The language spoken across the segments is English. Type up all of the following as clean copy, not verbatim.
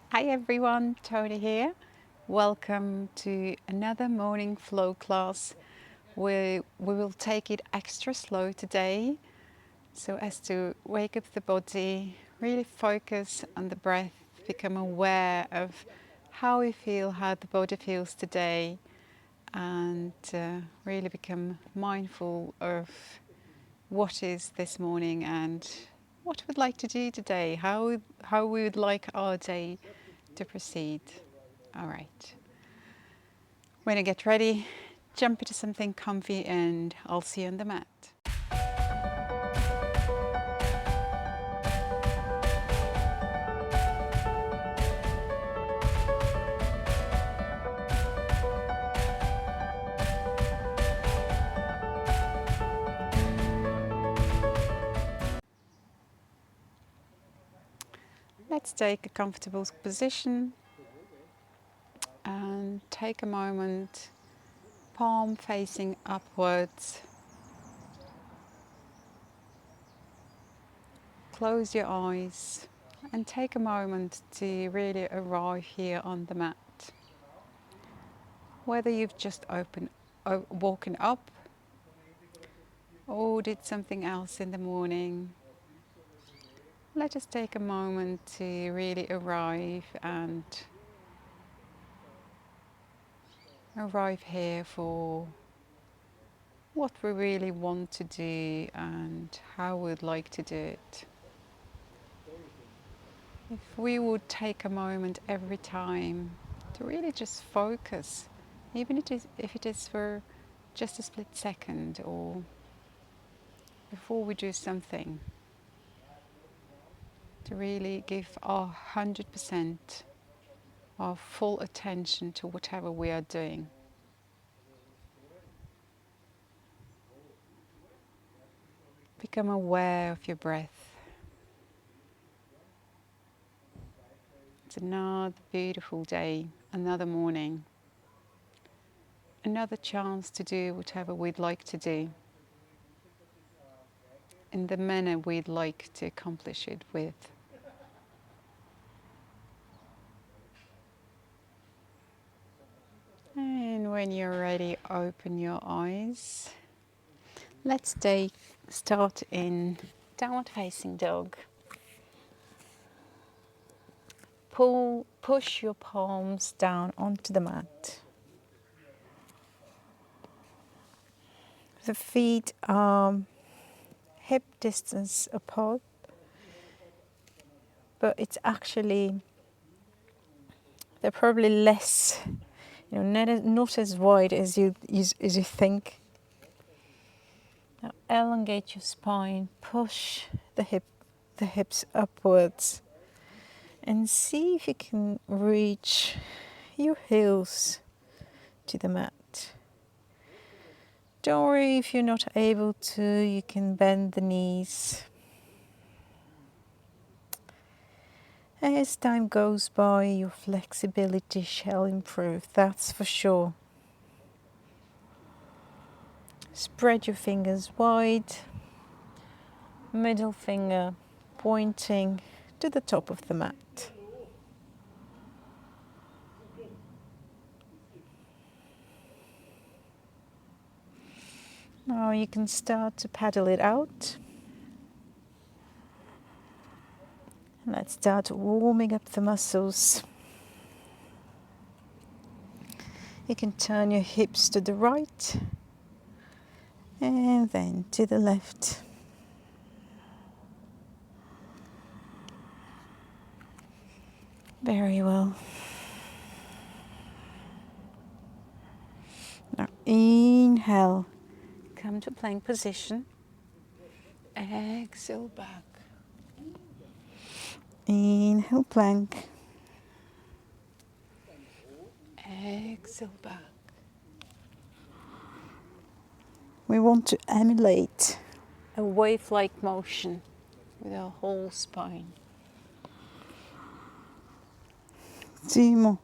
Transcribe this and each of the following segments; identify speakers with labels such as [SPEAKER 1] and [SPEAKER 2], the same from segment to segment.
[SPEAKER 1] Hi everyone, Tony here. Welcome to another morning flow class where we will take it extra slow today so as to wake up the body, really focus on the breath, become aware of how we feel, how the body feels today, and really become mindful of what is this morning and what we'd like to do today, how we would like our day to proceed. All right. When you get ready, jump into something comfy and I'll see you on the mat. Let's take a comfortable position and take a moment, palm facing upwards. Close your eyes and take a moment to really arrive here on the mat. Whether you've just woken up or did something else in the morning, let us take a moment to really arrive here for what we really want to do and how we'd like to do it. If we would take a moment every time to really just focus, even if it is for just a split second or before we do something, to really give our 100%, our full attention to whatever we are doing. Become aware of your breath. It's another beautiful day, another morning, another chance to do whatever we'd like to do in the manner we'd like to accomplish it with. And when you're ready, open your eyes. Let's start in downward facing dog. Push your palms down onto the mat. The feet are hip distance apart, but it's actually, they're probably less, not as wide as you think. Now elongate your spine, push the hips upwards, and see if you can reach your heels to the mat. Don't worry if you're not able to, you can bend the knees. As time goes by, your flexibility shall improve, that's for sure. Spread your fingers wide, middle finger pointing to the top of the mat. Now you can start to paddle it out. Let's start warming up the muscles. You can turn your hips to the right and then to the left. Very well. Now inhale, come to plank position. Exhale back. Inhale, plank. Exhale back. We want to emulate a wave-like motion with our whole spine. 2 more.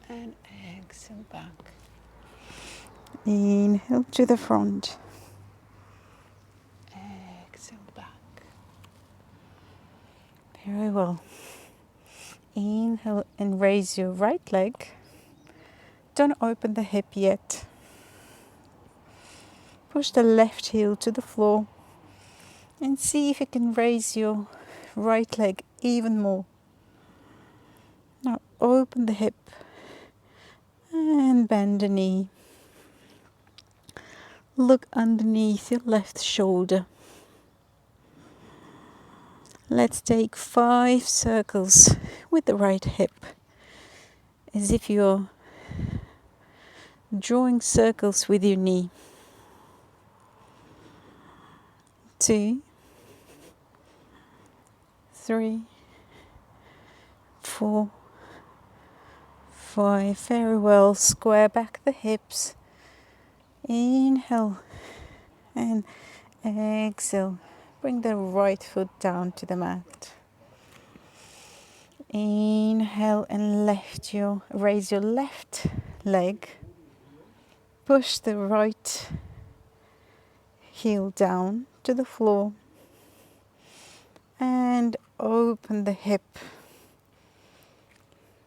[SPEAKER 1] And exhale back. Inhale to the front. Exhale back. Very well. Inhale and raise your right leg. Don't open the hip yet. Push the left heel to the floor and see if you can raise your right leg even more. Now open the hip and bend the knee. Look underneath your left shoulder. Let's take 5 circles with the right hip, as if you're drawing circles with your knee. 2, 3, 4, 5. Very well. Square back the hips. Inhale and exhale. Bring the right foot down to the mat. Inhale and raise your left leg. Push the right heel down to the floor and open the hip.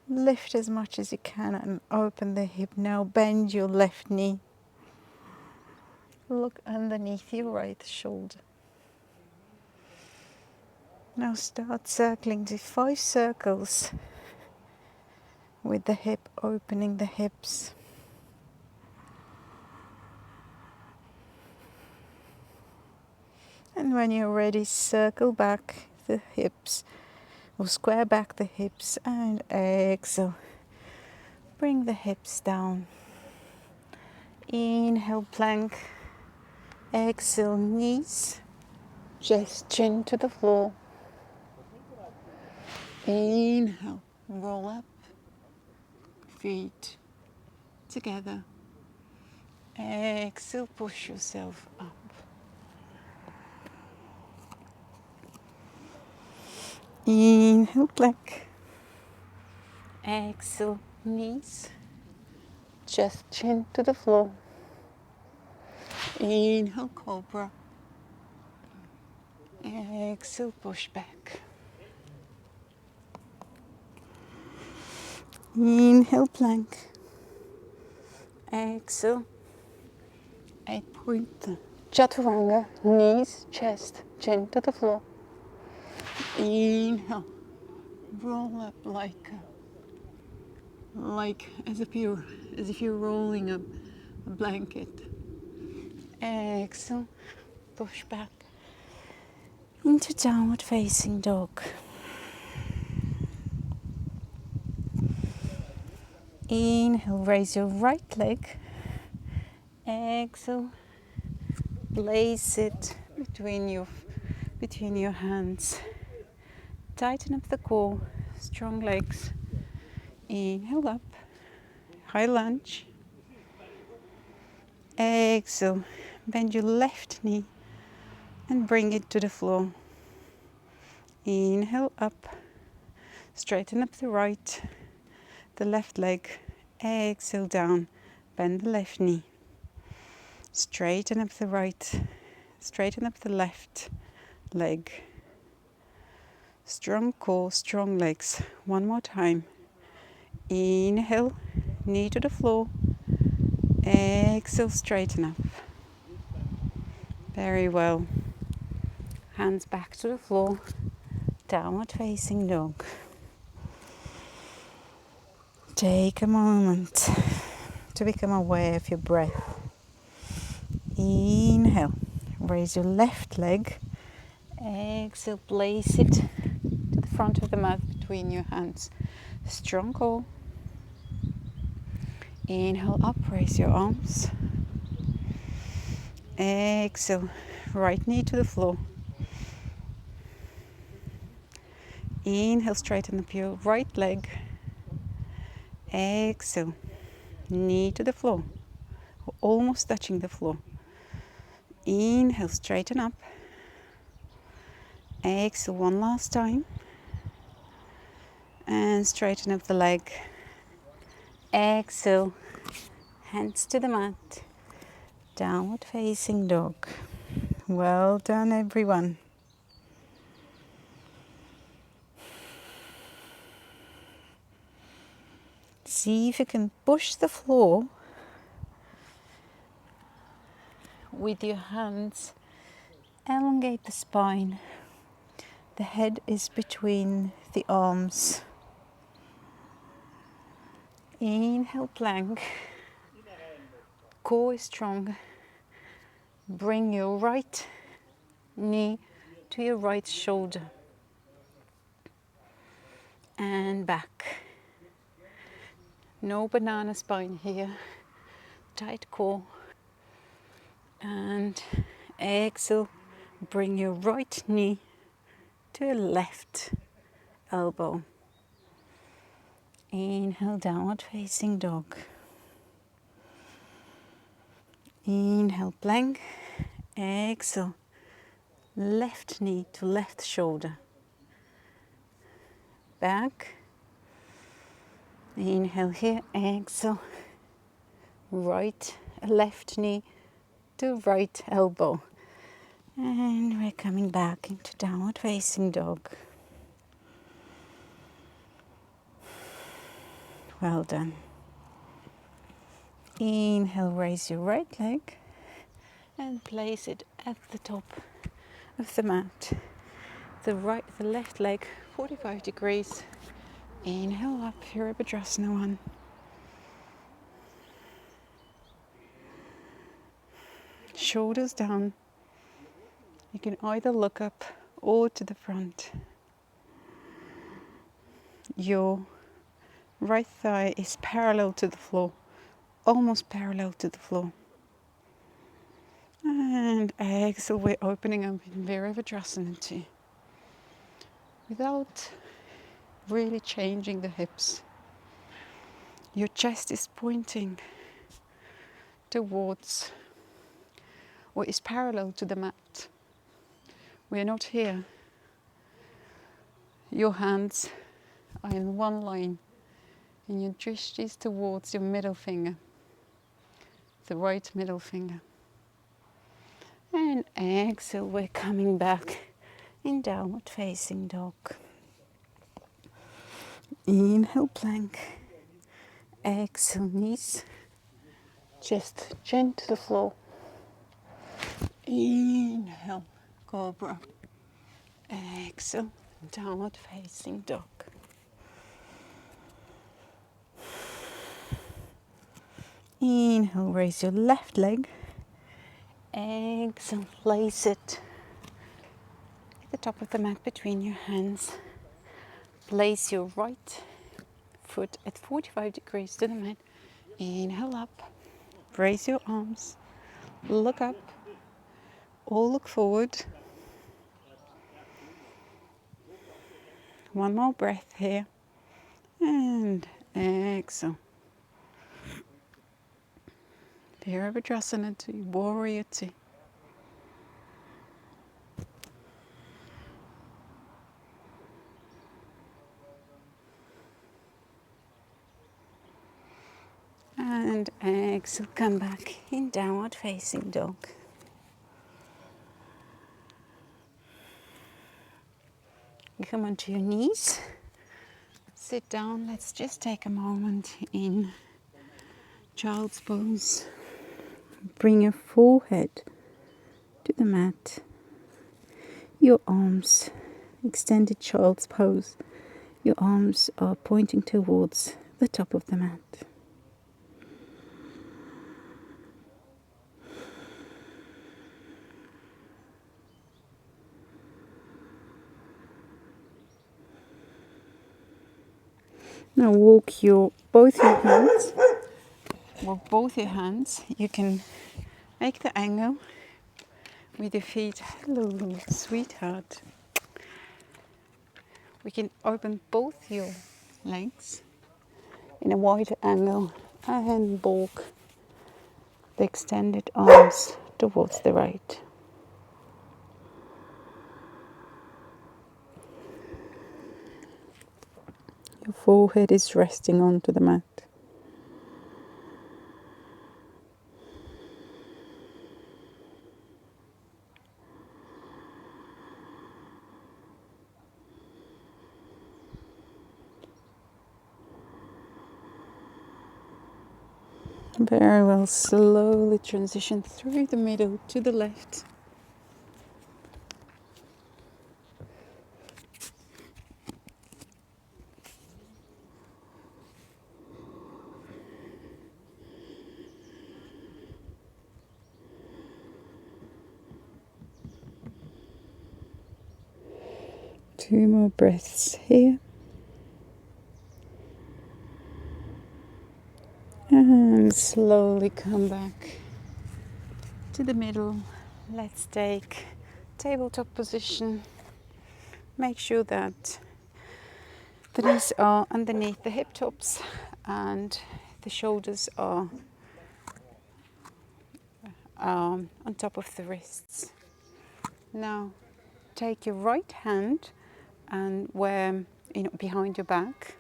[SPEAKER 1] Lift as much as you can and open the hip. Now bend your left knee. Look underneath your right shoulder. Now start circling to 5 circles with the hip, opening the hips. And when you're ready, circle back the hips or square back the hips and exhale. Bring the hips down. Inhale, plank. Exhale, knees. Just chin to the floor. Inhale, roll up. Feet together. Exhale, push yourself up. Inhale, plank. Exhale, knees. Just chin to the floor. Inhale, cobra. Exhale, push back. Inhale, plank. Exhale. 8-point chaturanga. Knees, chest, chin to the floor. Inhale. Roll up like as if you're rolling a blanket. Exhale. Push back into downward facing dog. Inhale, raise your right leg. Exhale, place it between your hands. Tighten up the core, strong legs. Inhale up, high lunge. Exhale, bend your left knee and bring it to the floor. Inhale up, straighten up the left leg. Exhale down, bend the left knee. Straighten up the right, straighten up the left leg. Strong core, strong legs. One more time. Inhale, knee to the floor. Exhale, straighten up. Very well. Hands back to the floor. Downward facing dog. Take a moment to become aware of your breath. Inhale, raise your left leg. Exhale, place it to the front of the mat between your hands. Strong core. Inhale up, raise your arms. Exhale, right knee to the floor. Inhale, straighten up your right leg. Exhale, knee to the floor, almost touching the floor. Inhale, straighten up. Exhale, one last time. And straighten up the leg. Exhale, hands to the mat. Downward facing dog. Well done, everyone. See if you can push the floor with your hands. Elongate the spine. The head is between the arms. Inhale, plank. Core is strong. Bring your right knee to your right shoulder. And back. No banana spine here. Tight core. And exhale. Bring your right knee to your left elbow. Inhale, downward facing dog. Inhale, plank. Exhale, left knee to left shoulder. Back. Inhale here, exhale. Left knee to right elbow. And we're coming back into downward facing dog. Well done. Inhale, raise your right leg and place it at the top of the mat. The left leg 45 degrees. Inhale up, Virabhadrasana 1. Shoulders down. You can either look up or to the front. Your right thigh is parallel to the floor, almost parallel to the floor. And exhale, we're opening up in Virabhadrasana 2. Without really changing the hips. Your chest is pointing towards or is parallel to the mat. We're not here. Your hands are in one line and your drishti is towards your middle finger, the right middle finger. And exhale, we're coming back in downward facing dog. Inhale, plank. Exhale, knees, chest chin to the floor. Inhale, cobra. Exhale, downward facing dog. Inhale, raise your left leg. Exhale, place it at the top of the mat between your hands. Place your right foot at 45 degrees to the mat. Inhale up. Raise your arms. Look up or look forward. One more breath here. And exhale. Virabhadrasana 2, Warrior 2. And exhale, come back in downward facing dog. You come onto your knees. Sit down. Let's just take a moment in child's pose. Bring your forehead to the mat. Your arms, extended child's pose. Your arms are pointing towards the top of the mat. Now walk both your hands. Walk both your hands. You can make the angle with your feet. Hello, sweetheart. We can open both your legs in a wide angle and walk the extended arms towards the right. Your forehead is resting onto the mat. Very well. Slowly transition through the middle to the left. Two more breaths here. And slowly come back to the middle. Let's take tabletop position. Make sure that the knees are underneath the hip tops and the shoulders are on top of the wrists. Now take your right hand and where behind your back.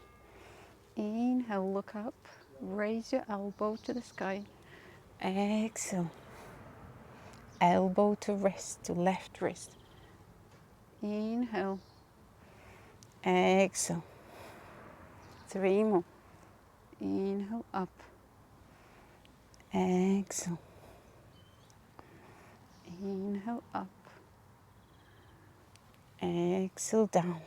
[SPEAKER 1] Inhale, look up, raise your elbow to the sky. Exhale, elbow to wrist, to left wrist. Inhale, exhale. 3 more. Inhale, up, exhale. Inhale, up, exhale, down.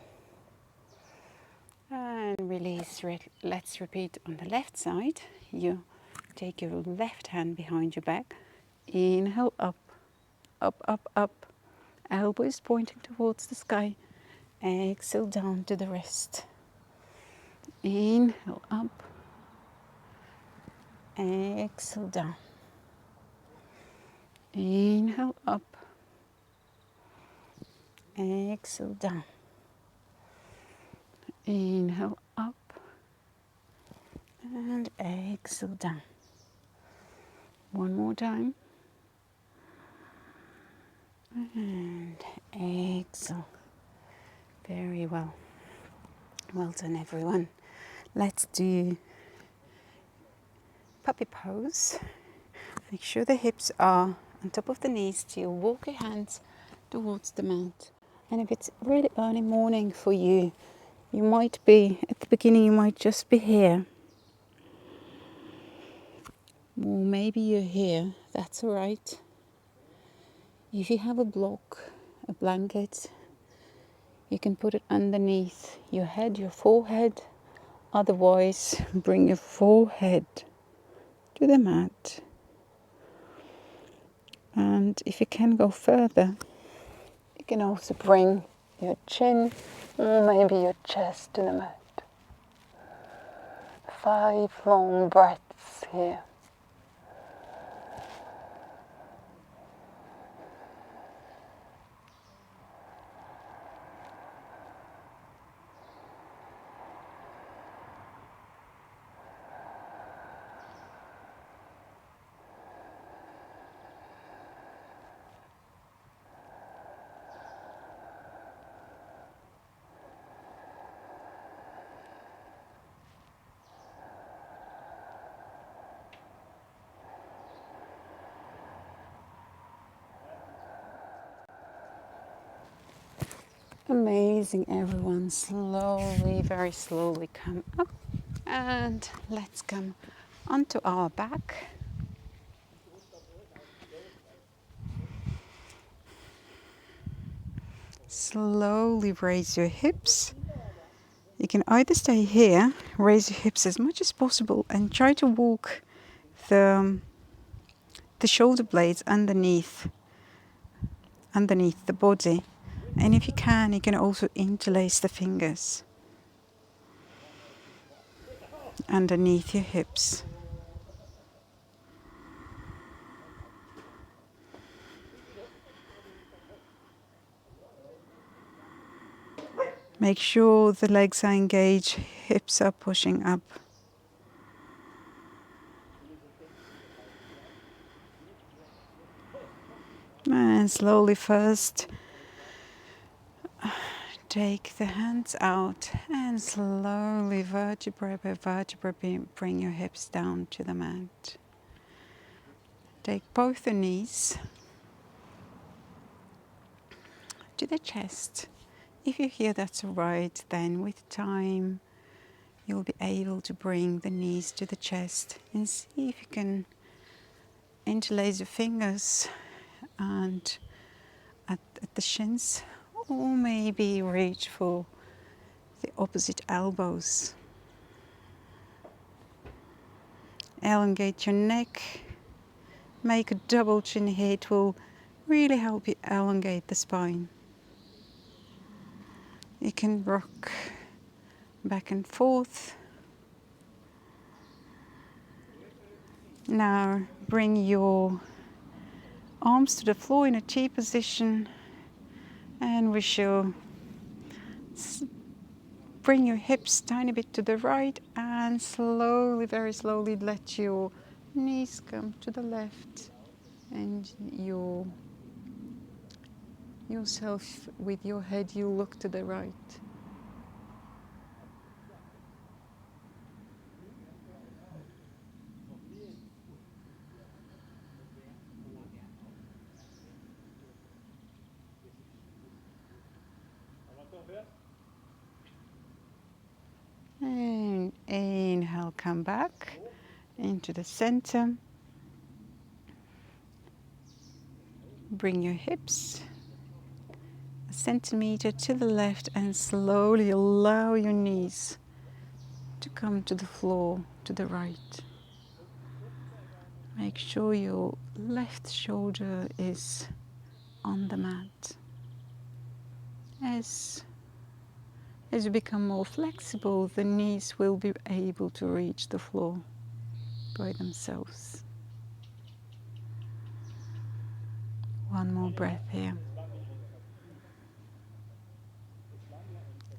[SPEAKER 1] And release. Let's repeat on the left side. You take your left hand behind your back. Inhale, up, up, up, up. Elbow is pointing towards the sky. Exhale, down to the wrist. Inhale, up. Exhale, down. Inhale, up. Exhale, down. Inhale, up. And exhale, down. One more time. And exhale. Very well. Well done, everyone. Let's do puppy pose. Make sure the hips are on top of the knees till you walk your hands towards the mat. And if it's really early morning for you, you might be, at the beginning you might just be here. Or maybe you're here, that's all right. If you have a block, a blanket, you can put it underneath your head, your forehead. Otherwise, bring your forehead to the mat. And if you can go further, you can also bring your chin or maybe your chest to the mat. 5 long breaths here. Amazing, everyone. Slowly, very slowly come up. And let's come onto our back. Slowly raise your hips. You can either stay here, raise your hips as much as possible, and try to walk the shoulder blades underneath the body. And if you can also interlace the fingers underneath your hips. Make sure the legs are engaged, hips are pushing up. And slowly first, take the hands out and slowly, vertebra by vertebra, bring your hips down to the mat. Take both the knees to the chest. If you hear that's all right, then with time you'll be able to bring the knees to the chest and see if you can interlace your fingers and at the shins, or maybe reach for the opposite elbows. Elongate your neck, make a double chin here. It will really help you elongate the spine. You can rock back and forth. Now bring your arms to the floor in a T position, and we shall bring your hips tiny bit to the right and slowly, very slowly let your knees come to the left and yourself with your head you look to the right. And inhale, come back into the center. Bring your hips a centimeter to the left and slowly allow your knees to come to the floor to the right. Make sure your left shoulder is on the mat. As you become more flexible, the knees will be able to reach the floor by themselves. One more breath here.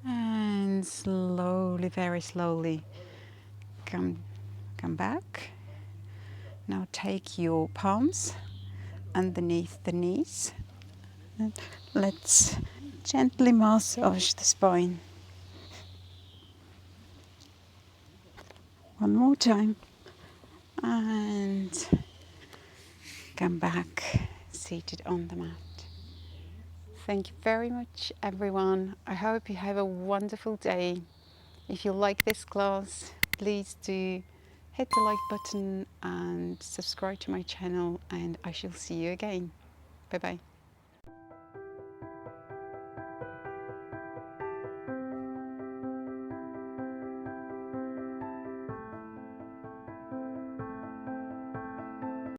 [SPEAKER 1] And slowly, very slowly, come back. Now take your palms underneath the knees and let's gently massage the spine. One more time. And come back, seated on the mat. Thank you very much, everyone. I hope you have a wonderful day. If you like this class, please do hit the like button and subscribe to my channel, and I shall see you again. Bye bye.